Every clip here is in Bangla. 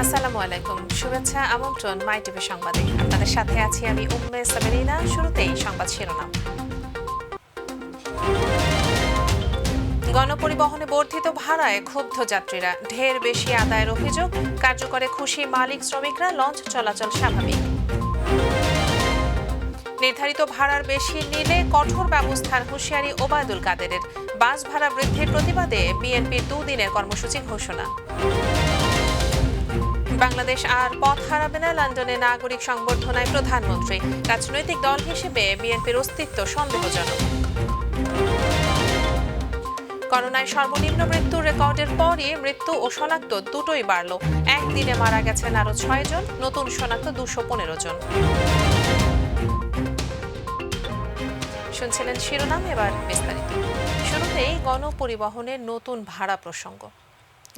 আসসালামু আলাইকুম, শুভেচ্ছা আমন্ত্রণ মাই টিভি সংবাদে। আপনাদের সাথে আছি আমি উম্মে সাবেরিনা। শুরুতেই সংবাদ শিরোনাম। গণপরিবহনে বর্ধিত ভাড়ায় ক্ষুব্ধ যাত্রীরা, ঢের বেশি আদায়ের অভিযোগ। কার্যকরে খুশি মালিক শ্রমিকরা, লঞ্চ চলাচল স্বাভাবিক। নির্ধারিত ভাড়ার বেশি নিলে কঠোর ব্যবস্থার হুঁশিয়ারি ওবায়দুল কাদেরের। বাস ভাড়া বৃদ্ধির প্রতিবাদে বিএনপির দুদিনের কর্মসূচি ঘোষণা। বাংলাদেশ আর পথ হারাবে না, লন্ডনে নাগরিক সংবর্ধনায় প্রধানমন্ত্রী। রাজনৈতিক দল হিসেবে বিএনপির অস্তিত্ব সন্দেহজনক। করোনায় সর্বনিম্ন মৃত্যুর রেকর্ডের পরই মৃত্যু ও শনাক্ত দুটোই বাড়ল। একদিনে মারা গেছেন আরও 6 জন, নতুন শনাক্ত 215 জন। শুনছিলেন শিরোনাম, এবার বিস্তারিত। শুরুতেই গণপরিবহনের নতুন ভাড়া প্রসঙ্গ।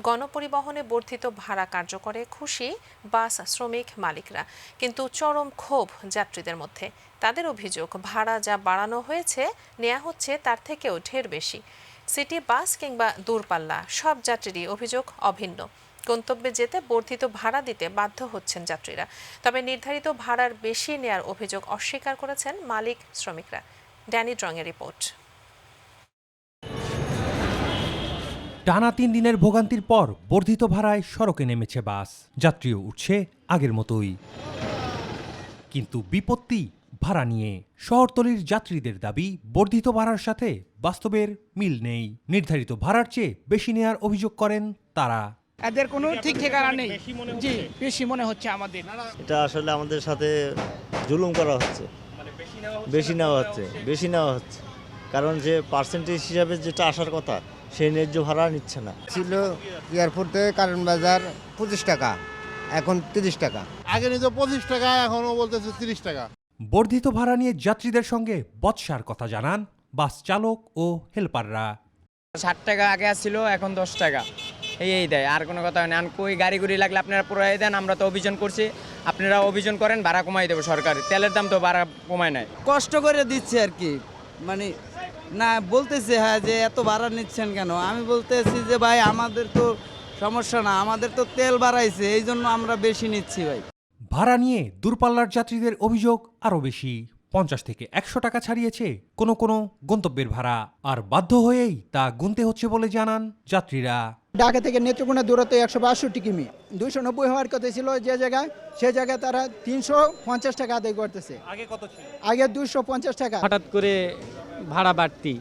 গণপরিবহনে বর্ধিত ভাড়া কার্যকরে খুশি বাস শ্রমিক মালিকরা, কিন্তু চরম ক্ষোভ যাত্রীদের মধ্যে। তাদের অভিযোগ, ভাড়া যা বাড়ানো হয়েছে নেওয়া হচ্ছে তার থেকেও ঢের বেশি। সিটি বাস কিংবা দূরপাল্লা সব যাত্রীরই অভিযোগ অভিন্ন। গন্তব্যে যেতে বর্ধিত ভাড়া দিতে বাধ্য হচ্ছেন যাত্রীরা। তবে নির্ধারিত ভাড়ার বেশি নেয়ার অভিযোগ অস্বীকার করেছেন মালিক শ্রমিকরা। ড্যানি ড্রংয়ের রিপোর্ট। টানা 3 দিনের ভোগান্তির পর বর্ধিত ভাড়ায় সড়কে নেমেছে বাস, যাত্রীও উঠছে আগের মতোই। কিন্তু বিপত্তি ভাড়া নিয়ে। শহরতলির যাত্রীদের দাবি, বর্ধিত ভাড়ার সাথে বাস্তবের মিল নেই। নির্ধারিত ভাড়ার চেয়ে বেশি নেয়ার অভিযোগ করেন তারা। এদের কোনো ঠিক ঠিকানা নেই। জি, বেশি মনে হচ্ছে আমাদের। এটা আসলে আমাদের সাথে জুলুম করা হচ্ছে, বেশি নেওয়া হচ্ছে কারণ যে পার্সেন্টেজ হিসাবে যেটা আসার কথা সেই ন্যায্য ভাড়া নিচ্ছে না। ছিল এয়ারপোর্ট থেকে কারণ বাজার 25 টাকা, এখন 30 টাকা। আগে নিত 25 টাকা, এখনও বলতেছে 30 টাকা। বর্ধিত ভাড়া নিয়ে যাত্রীদের সঙ্গে বচসার কথা জানান বাস চালক ও হেল্পাররা। 60 টাকা আগে আসছিল, এখন 10 টাকা এই দেয়, আর কোনো কথা নেই। কই গাড়ি গুড়ি লাগলে আপনারা পুরাই দেন, আমরা তো অভিযান করছি, আপনারা অভিযান করেন, ভাড়া কমাই দেবো সরকার। তেলের দাম তো ভাড়া কমায় নাই, কষ্ট করে দিচ্ছে আর কি। মানে না বলতেছে হ্যাঁ যে এত ভাড়া নিচ্ছেন কেন, আমি বলতেছি যে ভাই আমাদের তো সমস্যা না, আমাদের তো তেল বাড়াইছে, এই জন্য আমরা বেশি নিচ্ছি ভাই। ভাড়া নিয়ে দূরপাল্লার যাত্রীদের অভিযোগ আরও বেশি। 50 থেকে 100 টাকা ছাড়িয়েছে কোনো কোনো গন্তব্যের ভাড়া, আর বাধ্য হয়েই তা গুনতে হচ্ছে বলে জানান যাত্রীরা। ঢাকা থেকে নেত্রকোনা দূরত্ব 162 কিমি, 290 হওয়ার কথা ছিল যে জায়গায়, সে জায়গায় তারা 350 টাকা আদায় করতেছে। আগে কত ছিল? আগে 250 টাকা। হঠাৎ করে ভাড়া বাড়তি,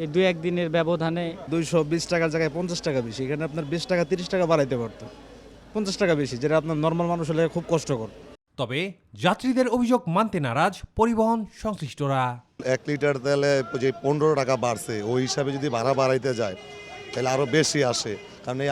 এই 2-1 দিনের ব্যবধানে 220 টাকার জায়গায় 50 টাকা বেশি। এখানে আপনার 20 টাকা 30 টাকা বাড়াইতে পারতো, 50 টাকা বেশি, যেটা আপনার নর্মাল মানুষ হলে খুব কষ্টকর। তবে যাত্রীদের অভিযোগ মানতে নারাজ পরিবহন সংশ্লিষ্টরা। 1 লিটার তেলে যে 15 টাকা বাড়ছে, ওই হিসাবে যদি ভাড়া বাড়াইতে যায় তাহলে আরও বেশি আসে, কারণ এই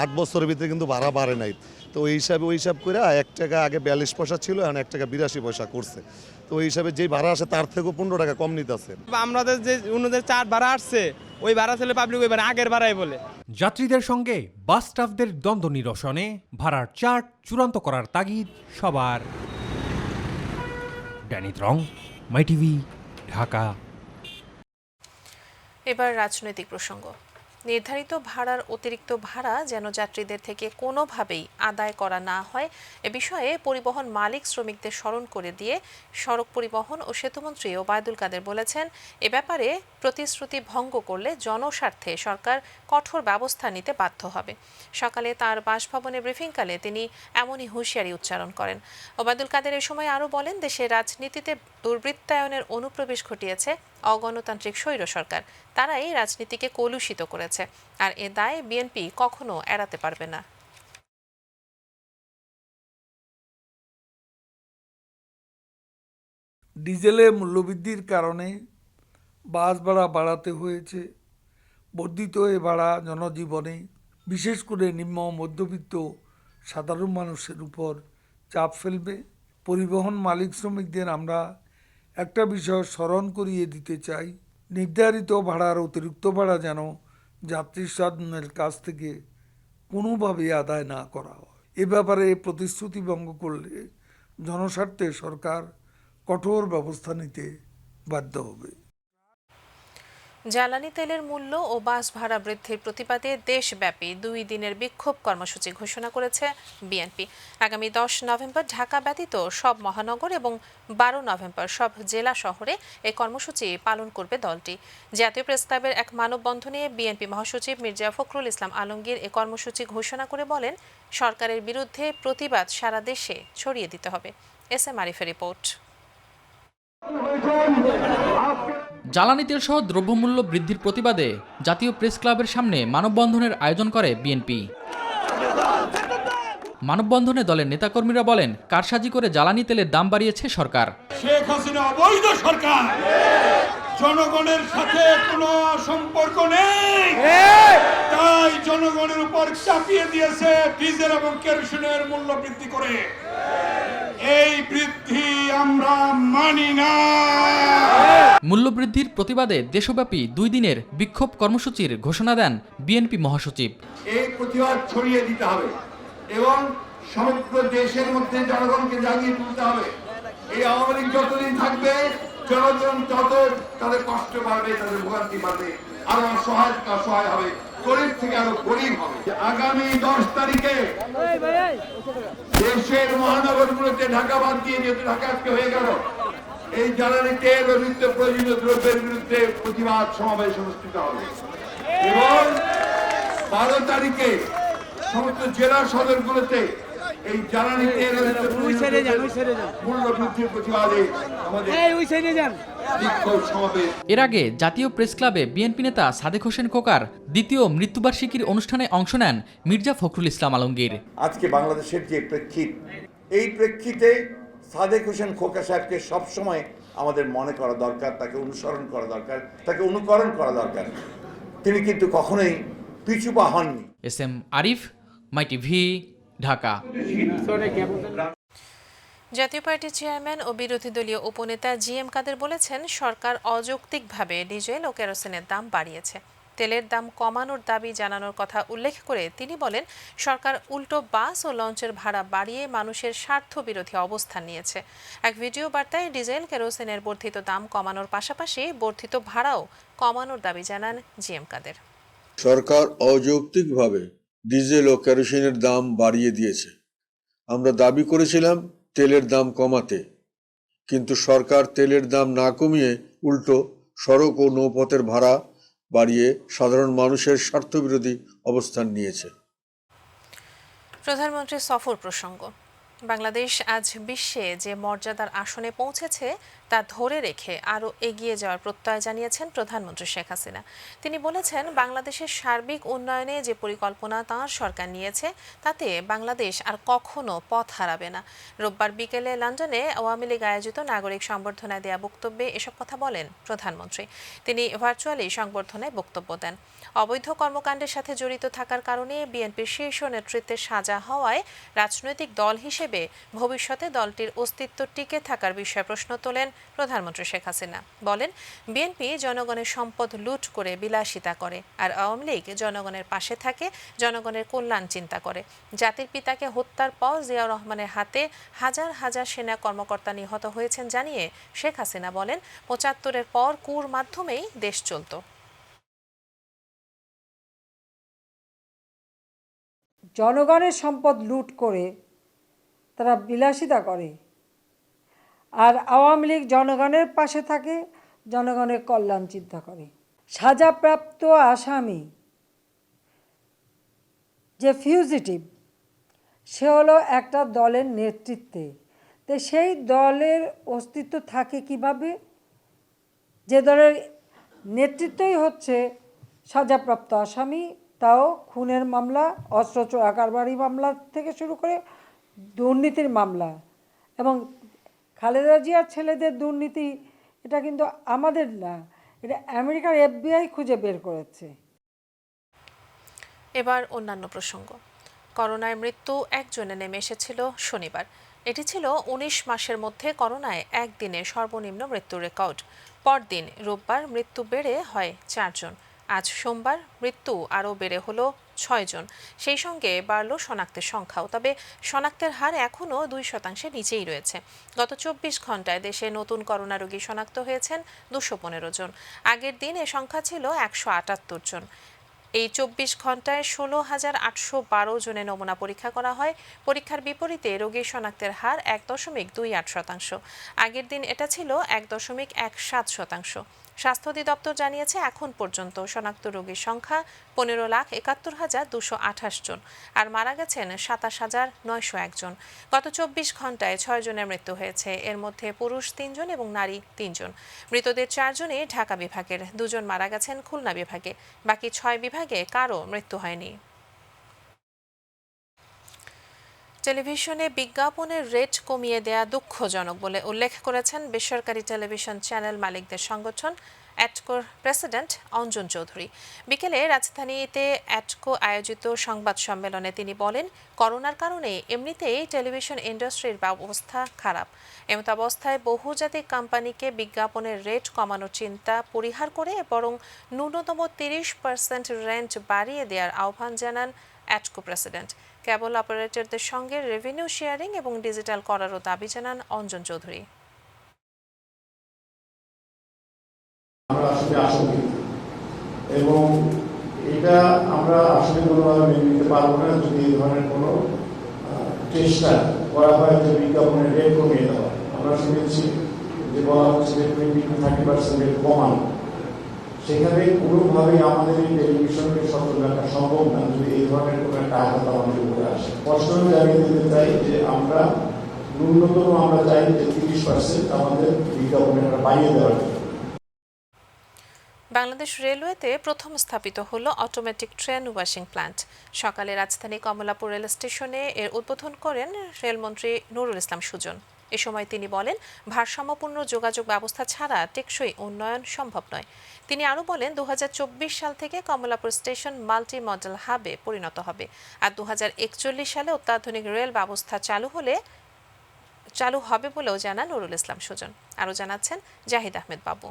8 বছরের ভিতরে কিন্তু ভাড়া বাড়ে নাই। তো ওই হিসাব করে 1 টাকা আগে 42 পয়সা ছিল, এখন 1 টাকা 82 পয়সা করছে। তো ওই হিসাবে যেই ভাড়া আসে তার থেকেও 15 টাকা কম নিতেছে। আমাদের যে অন্যদের 4 ভাড়া আসছে, ওই ভাড়া ছেলে পাবলিক ওই আগের ভাড়াই বলে। যাত্রীদের সঙ্গে বাস স্টাফদের দ্বন্দ্ব নিরসনে ভাড়ার চার্ট চূড়ান্ত করার তাগিদ সবার। ড্যানি ড্রং, মাই টিভি, ঢাকা। এবার রাজনৈতিক প্রসঙ্গ। নির্ধারিত ভাড়ার অতিরিক্ত ভাড়া যেন যাত্রীদের থেকে কোনোভাবেই আদায় করা না হয়, এ বিষয়ে পরিবহন মালিক শ্রমিকদের স্মরণ করে দিয়ে সড়ক পরিবহন ও সেতুমন্ত্রী ওবায়দুল কাদের বলেছেন, এ ব্যাপারে প্রতিশ্রুতি ভঙ্গ করলে জনস্বার্থে সরকার কঠোর ব্যবস্থা নিতে বাধ্য হবে। সকালে তার বাসভবনে ব্রিফিংকালে তিনি এমনই হুঁশিয়ারি উচ্চারণ করেন। ওবায়দুল কাদের এ সময় আরও বলেন, দেশের রাজনীতিতে দুর্বৃত্তায়নের অনুপ্রবেশ ঘটিয়েছে অগণতান্ত্রিক স্বৈর সরকার। তারাই রাজনীতিকে কলুষিত করেছে, আর এ দায় বিএনপি কখনো এড়াতে পারবে না। ডিজেলের মূল্যবৃদ্ধির কারণে বাস ভাড়া বাড়াতে হয়েছে। বর্ধিত এ ভাড়া জনজীবনে, বিশেষ করে নিম্ন মধ্যবিত্ত সাধারণ মানুষের উপর চাপ ফেলবে। পরিবহন মালিক শ্রমিকদের আমরা একটা বিষয় স্মরণ করিয়ে দিতে চাই, নির্ধারিত ভাড়ার অতিরিক্ত ভাড়া যেন যাত্রী স্বাধীনের কাছ থেকে কোনোভাবে আদায় না করা হয়। এ ব্যাপারে প্রতিশ্রুতি ভঙ্গ করলে জনস্বার্থে সরকার কঠোর ব্যবস্থা নিতে বাধ্য হবে। জ্বালানি তেলের মূল্য ও বাস ভাড়া বৃদ্ধির প্রতিবাদে দেশব্যাপী 2 দিনের বিক্ষোভ কর্মসূচি ঘোষণা করেছে বিএনপি। আগামী 10 নভেম্বর ঢাকা ব্যতীত সব মহানগর এবং 12 নভেম্বর সব জেলা শহরে এই কর্মসূচি পালন করবে দলটি। জাতীয় প্রেসক্লাবের এক মানববন্ধনে বিএনপি মহাসচিব মির্জা ফখরুল ইসলাম আলমগীর এই কর্মসূচি ঘোষণা করে বলেন, সরকারের বিরুদ্ধে প্রতিবাদ সারা দেশে ছড়িয়ে দিতে হবে। এস এম আরিফের রিপোর্ট। জ্বালানি তেল সহ দ্রব্যমূল্য বৃদ্ধির প্রতিবাদে জাতীয় প্রেস ক্লাবের সামনে মানববন্ধনের আয়োজন করে বিএনপি। মানববন্ধনে দলের নেতাকর্মীরা বলেন, কারসাজি করে জ্বালানি তেলের দাম বাড়িয়েছে সরকার। শেখ হাসিনা অবৈধ সরকার, জনগণের সাথে কোনো সম্পর্ক নেই, তাই জনগণের উপর চাপিয়ে দিয়েছে ডিজেল এবং কেরোসিনের মূল্য বৃদ্ধি করে। এই বৃদ্ধি আমরা মানি না। মূল্যবৃদ্ধির প্রতিবাদে দেশব্যাপী 2 দিনের বিক্ষোভ কর্মসূচির ঘোষণা দেন বিএনপি মহাসচিব। এই প্রতিবাদ ছড়িয়ে দিতে হবে এবং সমগ্র দেশের মধ্যে জনগণকে জাগিয়ে তুলতে হবে। এই আওয়ামী লীগ যতদিন থাকবে, জনগণ তত তাদের কষ্ট বাড়বে, তাদের ভোগান্তি বাড়বে, আরো অসহায় হবে, গরিব থেকে আরো গরিব হবে। আগামী 10 তারিখে দেশের মহানগরগুলোতে ঢাকা বাদ দিয়ে, যেহেতু ঢাকা আজকে হয়ে গেল, এই জ্বালানি তেল ও নিত্য প্রয়োজনীয় দ্রব্যের বিরুদ্ধে প্রতিবাদ সমাবেশ অনুষ্ঠিত হবে এবং 12 তারিখে সমস্ত জেলা সদরগুলোতে এই জ্বালানি তেল ও নিত্য প্রয়োজনীয় মূল্য বৃদ্ধির প্রতিবাদে আমাদের বিক্ষোভ সমাবেশ। এর আগে জাতীয় প্রেস ক্লাবে বিএনপি নেতা সাদেক হোসেন খোকার দ্বিতীয় মৃত্যুবার্ষিকীর অনুষ্ঠানে অংশ নেন মির্জা ফখরুল ইসলাম আলমগীর। আজকে বাংলাদেশের যে প্রেক্ষিত, এই প্রেক্ষিতে সাদেক হোসেন খোকা সাহেবকে সবসময় আমাদের মনে করা দরকার, তাকে অনুসরণ করা দরকার, তাকে অনুকরণ করা দরকার। তিনি কিন্তু কখনোই পিছু পা হননি। এস এম আরিফ, মাই টিভি, ঢাকা। জাতীয় পার্টির চেয়ারম্যান ও বিরোধী দলীয় উপনেতা জিএম কাদের বলেছেন, সরকার অযৌক্তিকভাবে ডিজেল ও কেরোসিনের দাম বাড়িয়েছে। তেলের দাম কমানোর দাবি জানানোর কথা উল্লেখ করে তিনি বলেন, সরকার উল্টো বাস ও লঞ্চের ভাড়া বাড়িয়ে মানুষের স্বার্থ বিরোধী অবস্থান নিয়েছে। এক ভিডিও বার্তায় ডিজেল কেরোসিনের বর্ধিত দাম কমানোর পাশাপাশি বর্ধিত ভাড়াও কমানোর দাবি জানান জিএম কাদের। সরকার অযৌক্তিকভাবে ডিজেল ও কেরোসিনের দাম বাড়িয়ে দিয়েছে। আমরা দাবি করেছিলাম তেলের দাম কমাতে, কিন্তু সরকার তেলের দাম না কমিয়ে উল্টো সড়ক ও নৌপথের ভাড়া বাড়িয়ে সাধারণ মানুষের স্বার্থবিরোধী অবস্থান নিয়েছে। প্রধানমন্ত্রীর সফর প্রসঙ্গ। বাংলাদেশ আজ বিশ্বে যে মর্যাদার আসনে পৌঁছেছে তা ধরে রেখে আরও এগিয়ে যাওয়ার প্রত্যয় জানিয়েছেন প্রধানমন্ত্রী শেখ হাসিনা। তিনি বলেছেন, বাংলাদেশের সার্বিক উন্নয়নে যে পরিকল্পনা তাঁর সরকার নিয়েছে তাতে বাংলাদেশ আর কখনো পথ হারাবে না। রোববার বিকেলে লন্ডনে আওয়ামী লীগ আয়োজিত নাগরিক সংবর্ধনায় দেয়া বক্তব্যে এসব কথা বলেন প্রধানমন্ত্রী। তিনি ভার্চুয়ালি সংবর্ধনায় বক্তব্য দেন। অবৈধ কর্মকাণ্ডের সাথে জড়িত থাকার কারণে বিএনপির শীর্ষ নেতৃত্বের সাজা হওয়ায় রাজনৈতিক দল হিসেবে ভবিষ্যতে দলটির অস্তিত্ব টিকে থাকার বিষয়ে প্রশ্ন তোলেন প্রধানমন্ত্রী শেখ হাসিনা। বলেন, বিএনপি জনগণের সম্পদ লুট করে বিলাসিতা করে, আর আওয়ামী লীগ জনগণের পাশে থাকে, জনগণের কল্যাণ চিন্তা করে। জাতির পিতাকে হত্যার পর জিয়াউর রহমানের হাতে হাজার হাজার সেনা কর্মকর্তা নিহত হয়েছেন জানিয়ে শেখ হাসিনা বলেন, ৭৫-এর পর কুর মাধ্যমেই দেশ চলত। জনগণের সম্পদ লুট করে তারা বিলাসিতা করে, আর আওয়ামী লীগ জনগণের পাশে থাকে, জনগণের কল্যাণ চিন্তা করে। সাজাপ্রাপ্ত আসামি যে ফিউজিটিভ, সে হলো একটা দলের নেতৃত্বে, তো সেই দলের অস্তিত্ব থাকে কিভাবে? যে দলের নেতৃত্বই হচ্ছে সাজাপ্রাপ্ত আসামি, তাও খুনের মামলা, অস্ত্র চোরা কারবারি মামলা থেকে শুরু করে দুর্নীতির মামলা। এবং খালেদা জিয়ার ছেলেদের দুর্নীতি, এটা কিন্তু আমাদের না, এটা আমেরিকার FBI খুঁজে বের করেছে। এবার অন্যান্য প্রসঙ্গ। করোনায় মৃত্যু একজনে নেমে এসেছিল শনিবার। এটি ছিল 19 মাসের মধ্যে করোনায় একদিনে সর্বনিম্ন মৃত্যুর রেকর্ড। পরদিন রোববার মৃত্যু বেড়ে হয় 4 জন। আজ সোমবার মৃত্যু আরও বেড়ে হলো 6 জন। সেই সঙ্গে বাড়ল শনাক্তের সংখ্যাও। তবে শনাক্তের হার এখনও 2% নিচেই রয়েছে। গত 24 ঘন্টায় দেশে নতুন করোনা রোগী শনাক্ত হয়েছেন 215 জন। আগের দিন এ সংখ্যা ছিল 178 জন। এই 24 ঘন্টায় 16,812 জনের নমুনা পরীক্ষা করা হয়। পরীক্ষার বিপরীতে রোগী শনাক্তের হার 1.28%। আগের দিন এটা ছিল 1.17%। স্বাস্থ্য অধিদপ্তর জানিয়েছে এখন পর্যন্ত শনাক্ত রোগীর সংখ্যা 15,71,228 জন, আর মারা গেছেন 27,901 জন। গত 24 ঘন্টায় 6 জনের মৃত্যু হয়েছে। এর মধ্যে পুরুষ 3 জন এবং নারী 3 জন। মৃতদের 4 জনই ঢাকা বিভাগের, 2 জন মারা গেছেন খুলনা বিভাগে। বাকি 6 বিভাগে কারও মৃত্যু হয়নি। টেলিভিশনে বিজ্ঞাপনের রেট কমিয়ে দেয়া দুঃখজনক বলে উল্লেখ করেছেন বেসরকারি টেলিভিশন চ্যানেল মালিকদের সংগঠন অ্যাটকোর প্রেসিডেন্ট অঞ্জন চৌধুরী। বিকেলে রাজধানীতে অ্যাটকো আয়োজিত সংবাদ সম্মেলনে তিনি বলেন, করোনার কারণে এমনিতেই টেলিভিশন ইন্ডাস্ট্রির অবস্থা খারাপ। এমতাবস্থায় বহুজাতিক কোম্পানিকে বিজ্ঞাপনের রেট কমানোর চিন্তা পরিহার করে বরং ন্যূনতম 30% রেন্ট বাড়িয়ে দেওয়ার আহ্বান জানান অ্যাটকো প্রেসিডেন্ট। কেবল অপারেটরদের সঙ্গে রেভিনিউ শেয়ারিং এবং ডিজিটাল করারও দাবি জানান অঞ্জন চৌধুরী। আমরা আসলে আশঙ্কিত এবং এটা আমরা আসলে কোনোভাবে মেনে নিতে পারবো না যদি এই ধরনের কোনো চেষ্টা করা হয় যে বিজ্ঞাপনের রেট কমিয়ে দেওয়া। আমরা শুনেছি যে বলা হচ্ছে যে 20-30% রেট কমানো, সেখানে কোনোভাবেই আমাদের এই টেলিভিশনকে সচল রাখা সম্ভব না যদি এই ধরনের কোনো একটা আঘাত আমাদের উপরে আসে। স্পষ্ট জানিয়ে দিতে চাই যে আমরা ন্যূনতম আমরা চাই যে 30% আমাদের বিজ্ঞাপনের বাড়িয়ে দেওয়ার জন্য। বাংলাদেশ রেলওয়েতে প্রথম স্থাপিত হলো অটোমেটিক ট্রেন ওয়াশিং প্ল্যান্ট। সকালে রাজধানী কমলাপুর রেল স্টেশনে এর উদ্বোধন করেন রেলমন্ত্রী নুরুল ইসলাম সুজন। এ সময় তিনি বলেন, ভারসাম্যপূর্ণ যোগাযোগ ব্যবস্থা ছাড়া টেকসই উন্নয়ন সম্ভব নয়। তিনি আরও বলেন, 2024 সাল থেকে কমলাপুর স্টেশন মাল্টি মডেল হাবে পরিণত হবে, আর 2041 সালে অত্যাধুনিক রেল ব্যবস্থা চালু হবে বলেও জানান নুরুল ইসলাম সুজন। আরও জানাচ্ছেন জাহিদ আহমেদ বাবু।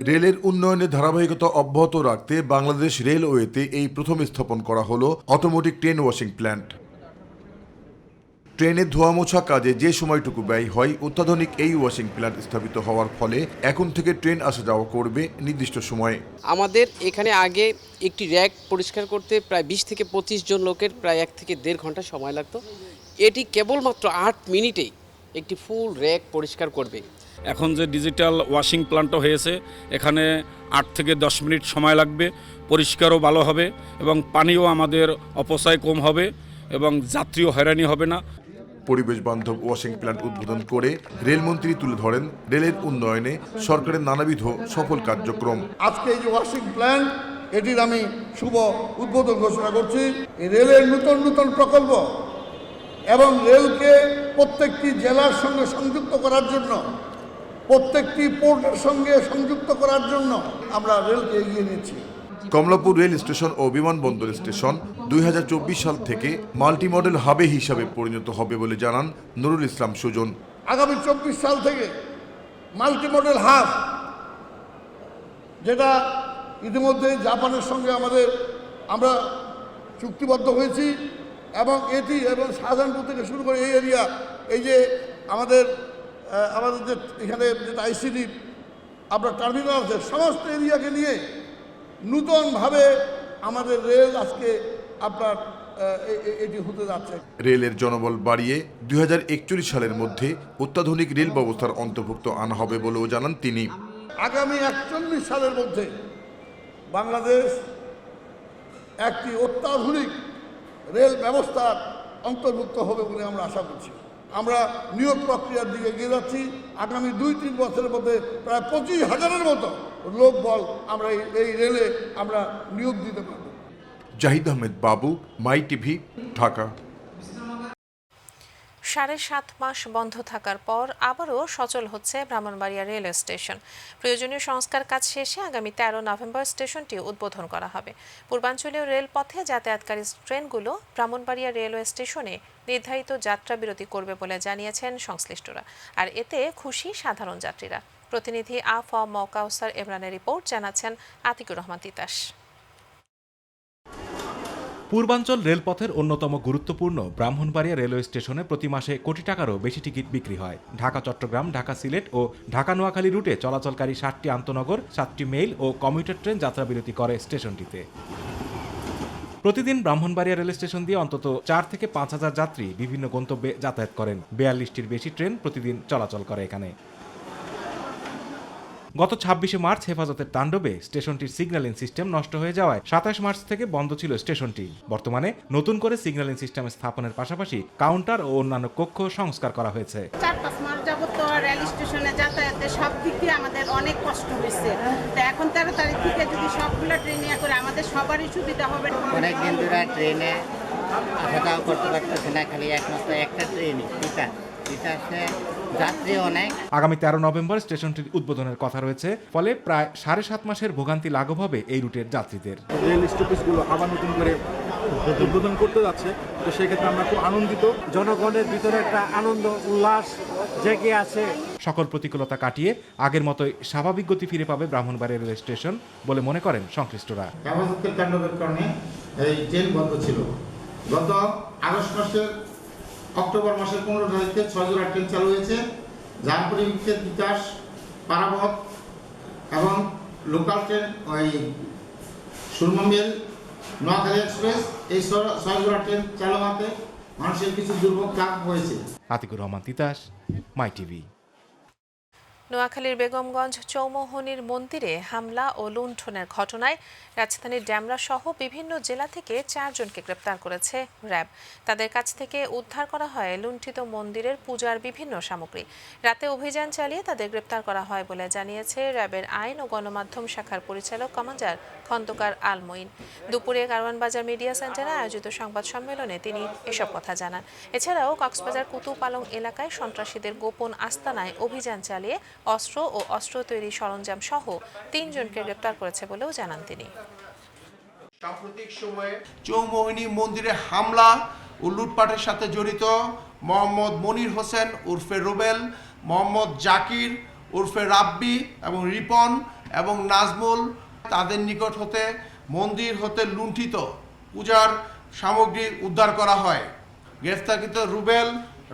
রেলের উন্নয়নের ধারাবাহিকতা অব্যাহত রাখতে বাংলাদেশ রেলওয়েতে এই প্রথম স্থাপন করা হলো অটোমেটিক ট্রেন ওয়াশিং প্ল্যান্ট। ট্রেনের ধোয়া মোছা কাজে যে সময়টুকু ব্যয় হয়, অত্যাধুনিক এই ওয়াশিং প্ল্যান্ট স্থাপিত হওয়ার ফলে এখন থেকে ট্রেন আসা যাওয়া করবে নির্দিষ্ট সময়ে। আমাদের এখানে আগে একটি র্যাক পরিষ্কার করতে প্রায় 20 থেকে 25 জন লোকের প্রায় 1 থেকে 1.5 ঘন্টা সময় লাগতো। এটি কেবলমাত্র 8 মিনিটেই একটি ফুল র্যাক পরিষ্কার করবে। এখন যে ডিজিটাল ওয়াশিং প্ল্যান্টও হয়েছে, এখানে 8 থেকে 10 মিনিট সময় লাগবে, পরিষ্কারও ভালো হবে এবং পানিও আমাদের অপচয় কম হবে এবং যাত্রীও হয়রানি হবে না। পরিবেশ বান্ধব ওয়াশিং প্ল্যান্ট উদ্বোধন করে রেলমন্ত্রী তুলে ধরেন রেলের উন্নয়নে সরকারের নানাবিধ সফল কার্যক্রম। আজকে এই যে ওয়াশিং প্ল্যান্ট, এটির আমি শুভ উদ্বোধন ঘোষণা করছি। রেলের নতুন নতুন প্রকল্প এবং রেলকে প্রত্যেকটি জেলার সঙ্গে সংযুক্ত করার জন্য, প্রত্যেকটি পোর্টের সঙ্গে সংযুক্ত করার জন্য আমরা রেলকে এগিয়ে নিচ্ছি। কমলাপুর রেল স্টেশন ও বিমানবন্দর স্টেশন 2024 সাল থেকে মাল্টি মডেল হাবে হিসাবে পরিণত হবে বলে জানান নুরুল ইসলাম সুজন। আগামী 24 সাল থেকে মাল্টি মডেল হাব, যেটা ইতিমধ্যে জাপানের সঙ্গে আমরা চুক্তিবদ্ধ হয়েছি এবং এটি এবং শাহজাহানপুর থেকে শুরু করে এই এরিয়া, এই যে আমাদের যে এখানে যেটা আইসিডি আপনার টার্মিনাল আছে, সমস্ত এরিয়াকে নিয়ে নূতনভাবে আমাদের রেল আজকে আপনার এটি হতে যাচ্ছে। রেলের জনবল বাড়িয়ে 2041 সালের মধ্যে অত্যাধুনিক রেল ব্যবস্থার অন্তর্ভুক্ত আনা হবে বলেও জানান তিনি। আগামী 41 সালের মধ্যে বাংলাদেশ একটি অত্যাধুনিক রেল ব্যবস্থার অন্তর্ভুক্ত হবে বলে আমরা আশা করছি। আমরা নিয়োগ প্রক্রিয়ার দিকে এগিয়ে যাচ্ছি। আগামী 2-3 বছরের মধ্যে প্রায় 25,000-এর মতো লোক বল আমরা এই রেলে আমরা নিয়োগ দিতে পারব। জাহিদ আহমেদ বাবু, মাই টিভি, ঢাকা। 7.5 মাস বন্ধ থাকার পর আবারও সচল হচ্ছে ব্রাহ্মণবাড়িয়া রেলওয়ে স্টেশন। প্রয়োজনীয় সংস্কার কাজ শেষে আগামী 13 নভেম্বর স্টেশনটি উদ্বোধন করা হবে। পূর্বাঞ্চলীয় রেলপথে যাতায়াতকারী ট্রেনগুলো ব্রাহ্মণবাড়িয়া রেলওয়ে স্টেশনে নির্ধারিত যাত্রা বিরতি করবে বলে জানিয়েছেন সংশ্লিষ্টরা, আর এতে খুশি সাধারণ যাত্রীরা। প্রতিনিধি ম কাউসার ইমরানের রিপোর্ট, জানাচ্ছেন আতিকুর রহমান তিতাস। পূর্বাঞ্চল রেলপথের অন্যতম গুরুত্বপূর্ণ ব্রাহ্মণবাড়িয়া রেলওয়ে স্টেশনে প্রতি মাসে কোটি টাকারও বেশি টিকিট বিক্রি হয়। ঢাকা চট্টগ্রাম, ঢাকা সিলেট ও ঢাকা নোয়াখালী রুটে চলাচলকারী 7টি আন্তনগর, 7টি মেইল ও কমিউটার ট্রেন যাত্রাবিরতি করে স্টেশনটিতে। প্রতিদিন ব্রাহ্মণবাড়িয়া রেল স্টেশন দিয়ে অন্তত 4 থেকে 5 হাজার যাত্রী বিভিন্ন গন্তব্যে যাতায়াত করেন। 42টির বেশি ট্রেন প্রতিদিন চলাচল করে এখানে। গত 26শে মার্চ হেফাজতের তাণ্ডবে স্টেশনটির সিগন্যালিং সিস্টেম নষ্ট হয়ে যাওয়ায় 27 মার্চ থেকে বন্ধ ছিল স্টেশনটি। বর্তমানে নতুন করে সিগন্যালিং সিস্টেম স্থাপনের পাশাপাশি কাউন্টার ও অন্যান্য কক্ষ সংস্কার করা হয়েছে। 4-5 মাস যাবত রেল স্টেশনে যাতায়াতে সব দিক দিয়ে আমাদের অনেক কষ্ট হয়েছে। তো এখন 13 তারিখ থেকে যদি সবগুলো ট্রেন ইয়ে করে আমাদের সবারই সুবিধা হবে। অনেক দিন ধরে ট্রেনে আসা যাওয়া করতে পারতেছে না, খালি একমাত্র একটা ট্রেনই যাত্রী অনেক। আগামী 13 নভেম্বর স্টেশনটির উদ্বোধনের কথা রয়েছে, ফলে প্রায় 7.5 মাসের ভোগান্তি লাঘব হবে এই রুটের যাত্রীদের। রেল স্টপেজগুলো আবার নতুন করে উদ্বোধন করতে যাচ্ছে, তো সেক্ষেত্রে আমরা খুব আনন্দিত। জনগণের ভিতরে একটা আনন্দ উল্লাস জেগে আছে। সকল প্রতিকূলতা কাটিয়ে আগের মতোই স্বাভাবিক গতি ফিরে পাবে ব্রাহ্মণবাড়িয়া রেল স্টেশন বলে মনে করেন সংশ্লিষ্টরা। হেফাজতের তাণ্ডবের কারণে এই ট্রেন বন্ধ ছিল। গত আগস্ট মাসের অক্টোবর মাসের 15 তারিখে 6 জোড়া ট্রেন চালু হয়েছে, যার পরিপ্রেক্ষিতে তিতাস, পারাবত এবং লোকাল ট্রেন ওই সুরমা মেল, নোয়াখালী এক্সপ্রেস, এই 6 জোড়া ট্রেন চালু হতে মানুষের কিছু দুর্ভোগ লাভ হয়েছে। আতিকুর রহমান তিতাস, মাই টিভি। নোয়াখালীর বেগমগঞ্জ চৌমোহনীর মন্দিরে হামলা ও লুণ্ঠনের ঘটনায় রাজধানীর ড্যামরা সহ বিভিন্ন জেলা থেকে 4 জনকে গ্রেপ্তার করেছে র্যাব। তাদের কাছ থেকে উদ্ধার করা হয় লুণ্ঠিত মন্দিরের পূজার বিভিন্ন সামগ্রী। রাতে অভিযান চালিয়ে তাদের গ্রেপ্তার করা হয় বলে জানিয়েছে র্যাবের আইন ও গণমাধ্যম শাখার পরিচালক কমান্ডার খন্দকার আল মঈন। দুপুরে কারওয়ানবাজার মিডিয়া সেন্টারে আয়োজিত সংবাদ সম্মেলনে তিনি এসব কথা জানান। এছাড়াও কক্সবাজার কুতুপালং এলাকায় সন্ত্রাসীদের গোপন আস্তানায় অভিযান চালিয়ে অস্ত্র ও অস্ত্র তৈরি সরঞ্জাম সহ 3 জনকে গ্রেপ্তার করেছে বলেও জানান তিনি। সাম্প্রতিক সময়ে চৌমোহিনী মন্দিরে হামলা ও লুটপাটের সাথে জড়িত মোহাম্মদ মনির হোসেন উর্ফে রুবেল, মোহাম্মদ জাকির উর্ফে রাব্বি এবং রিপন এবং নাজমুল, তাদের নিকট হতে মন্দির হতে লুণ্ঠিত পূজার সামগ্রী উদ্ধার করা হয়। গ্রেফতারকৃত রুবেল,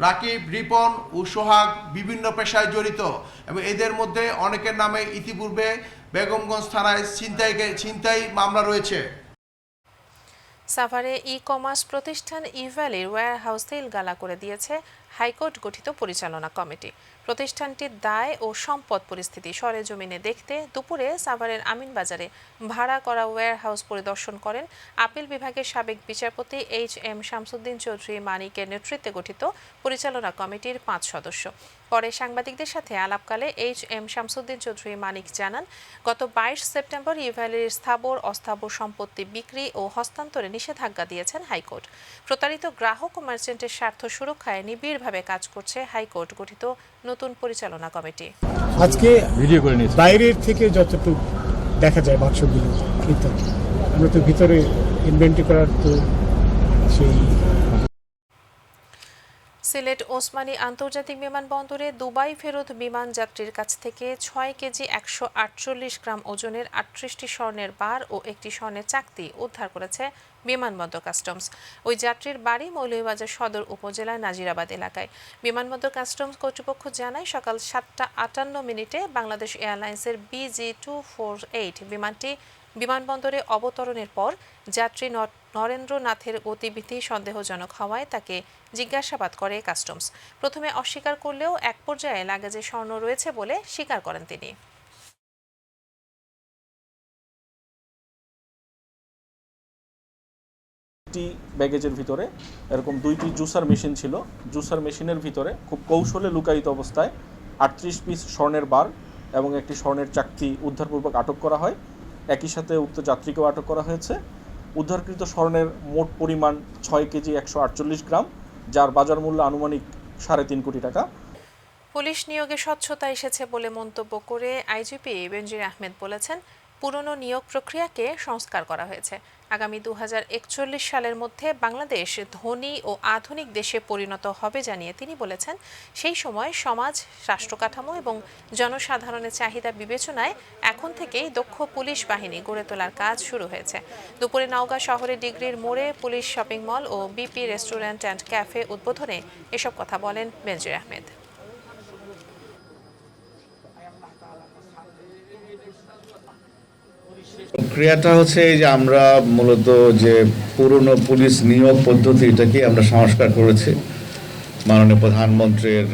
রাকিব, রিপন ও সোহাগ বিভিন্ন পেশায় জড়িত এবং এদের মধ্যে অনেকের নামে ইতিপূর্বে বেগমগঞ্জ থানায় ছিনতাই মামলা রয়েছে। সাভারে ই-কমার্স প্রতিষ্ঠান ইভ্যালির ওয়্যারহাউস সিলগালা করে দিয়েছে হাইকোর্ট গঠিত পরিচালনা কমিটি। প্রতিষ্ঠানটির দায় ও সম্পদ পরিস্থিতি সরেজমিনে দেখতে দুপুরে সাভারের আমিনবাজারে ভাড়া করা ওয়্যারহাউস পরিদর্শন করেন আপিল বিভাগের সাবেক বিচারপতি HM শামসুদ্দিন চৌধুরী মানিকের নেতৃত্বে গঠিত পরিচালনা কমিটির 5 সদস্য। পরে সাংবাদিকদের সাথে আলাপকালে HM শামসুদ্দিন চৌধুরী মানিক জানান, গত 22 সেপ্টেম্বর ইভ্যালির স্থাবর অস্থাবর সম্পত্তি বিক্রি ও হস্তান্তরে নিষেধাজ্ঞা দিয়েছেন হাইকোর্ট। প্রতারিত গ্রাহক ও মার্চেন্টের স্বার্থ সুরক্ষায় নিবিড়ভাবে কাজ করছে হাইকোর্ট গঠিত নতুন পরিচালনা কমিটি। আজকে ভিডিও করে নিয়েছি, বাইরের থেকে যতটুকু দেখা যায় বাক্সগুলো, কিন্তু আমরা তো ভিতরে ইনভেন্টরি করার তো সেই। সিলেট ওসমানী আন্তর্জাতিক বিমানবন্দরে দুবাই ফেরত বিমান যাত্রীর কাছ থেকে 6 কেজি 148 গ্রাম ওজনের 38টি স্বর্ণের বার ও একটি স্বর্ণের চাকতি উদ্ধার করেছে বিমানবন্দর কাস্টমস। ওই যাত্রীর বাড়ি মৌলভীবাজার সদর উপজেলার নাজিরাবাদ এলাকায়। বিমানবন্দর কাস্টমস কর্তৃপক্ষ জানায়, সকাল 7:58 বাংলাদেশ এয়ারলাইন্সের BG248 বিমানটি বিমানবন্দরে অবতরণের পর যাত্রী নরেন্দ্রনাথের গতিবিধি সন্দেহজনক হওয়ায় তাকে জিজ্ঞাসাবাদ করে কাস্টমস। প্রথমে অস্বীকার করলেও এক পর্যায়ে লাগেজে স্বর্ণ রয়েছে বলে স্বীকার করেন তিনি। ব্যাগেজের ভিতরে এরকম 2টি জুসার মেশিন ছিল। জুসার মেশিনের ভিতরে খুব কৌশলে লুকায়িত অবস্থায় 38 পিস স্বর্ণের বার এবং একটি স্বর্ণের চাকতি উদ্ধারপূর্বক আটক করা হয়। একই সাথে উক্ত যাত্রীকেও আটক করা হয়েছে। উদ্ধারকৃত স্বর্ণের মোট পরিমাণ 6 কেজি 148 গ্রাম, যার বাজার মূল্য আনুমানিক 3.5 কোটি টাকা। পুলিশ নিয়োগে স্বচ্ছতা এসেছে বলে মন্তব্য করে আইজিপি বেনজির আহমেদ বলেছেন, পুরনো নিয়োগ প্রক্রিয়াকে সংস্কার করা হয়েছে। আগামী 2041 সালের মধ্যে বাংলাদেশ ধনী ও আধুনিক দেশে পরিণত হবে জানিয়ে তিনি বলেছেন, সেই সময় সমাজ, রাষ্ট্র কাঠামো এবং জনসাধারণের চাহিদা বিবেচনায় এখন থেকেই দক্ষ পুলিশ বাহিনী গড়ে তোলার কাজ শুরু হয়েছে। দুপুরে নওগাঁ শহরের ডিগ্রির মোড়ে পুলিশ শপিং মল ও বিপি রেস্টুরেন্ট অ্যান্ড ক্যাফে উদ্বোধনে এসব কথা বলেন বেনজির আহমেদ। ক্রিয়াটা হচ্ছে এই যে আমরা মূলত যে পুরনো পুলিশ নিয়োগ পদ্ধতি এটাকে আমরা সংস্কার করেছি। মাননীয় প্রধানমন্ত্রীর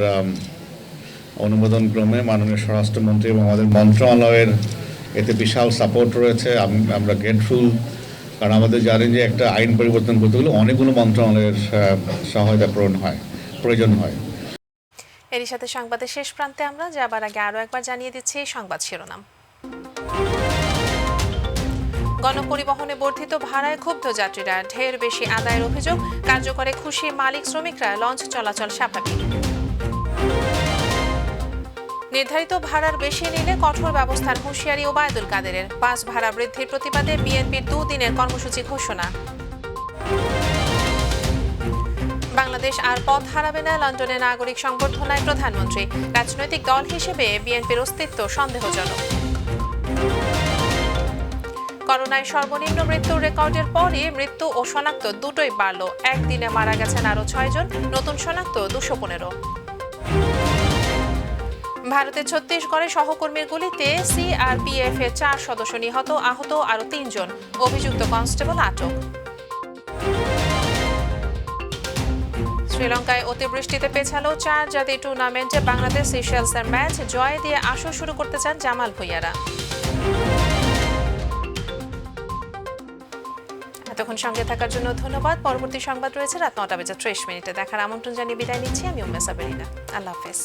অনুমোদন ক্রমে মাননীয় স্বরাষ্ট্রমন্ত্রী এবং আমাদের মন্ত্রণালয়ের এতে বিশাল সাপোর্ট রয়েছে। আমরা গ্রেটফুল, কারণ আমাদের জানেন যে একটা আইন পরিবর্তন করতে গেলে অনেকগুলো মন্ত্রণালয়ের সহায়তা প্রয়োজন হয়। এরই সাথে সংবাদের শেষ প্রান্তে আমরা যাবার আগে আরও একবার জানিয়ে দিচ্ছি সংবাদ শিরোনাম। গণপরিবহনে বর্ধিত ভাড়ায় ক্ষুব্ধ যাত্রীরা, ঢের বেশি আদায়ের অভিযোগ, কার্যকরে খুশি মালিক শ্রমিকরা, লঞ্চ চলাচল স্বাভাবিক। নির্ধারিত ভাড়ার বেশি নিলে কঠোর ব্যবস্থার হুঁশিয়ারি ওবায়দুল কাদেরের। বাস ভাড়া বৃদ্ধির প্রতিবাদে বিএনপির 2 দিনের কর্মসূচি ঘোষণা। বাংলাদেশ আর পথ হারাবে না, লন্ডনে নাগরিক সংবর্ধনায় প্রধানমন্ত্রী। রাজনৈতিক দল হিসেবে বিএনপির অস্তিত্ব সন্দেহজনক। করোনায় সর্বনিম্ন মৃত্যুর রেকর্ডের পরে মৃত্যু ও শনাক্ত দুটোই বাড়ল। একদিনে মারা গেছেন আরও 6 জন, নতুন শনাক্ত 215। ভারতের ছত্তিশগড়ে সহকর্মীর গুলিতে সিআরপিএফ এর 4 সদস্য নিহত, আহত আরও 3 জন। অভিযুক্ত কনস্টেবল আটক। শ্রীলঙ্কায় অতিবৃষ্টিতে পেছালো 4 জাতীয় টুর্নামেন্টে বাংলাদেশ সিশেলসের ম্যাচ। জয় দিয়ে আসর শুরু করতে চান জামাল ভুঁইয়ারা। এতক্ষণ সঙ্গে থাকার জন্য ধন্যবাদ। পরবর্তী সংবাদ রয়েছে রাত 9টা বেজে 30 মিনিটে। দেখার আমন্ত্রণ জানিয়ে বিদায় নিচ্ছি আমি উম্মে সাবেরিনা। আল্লাহ হাফেজ।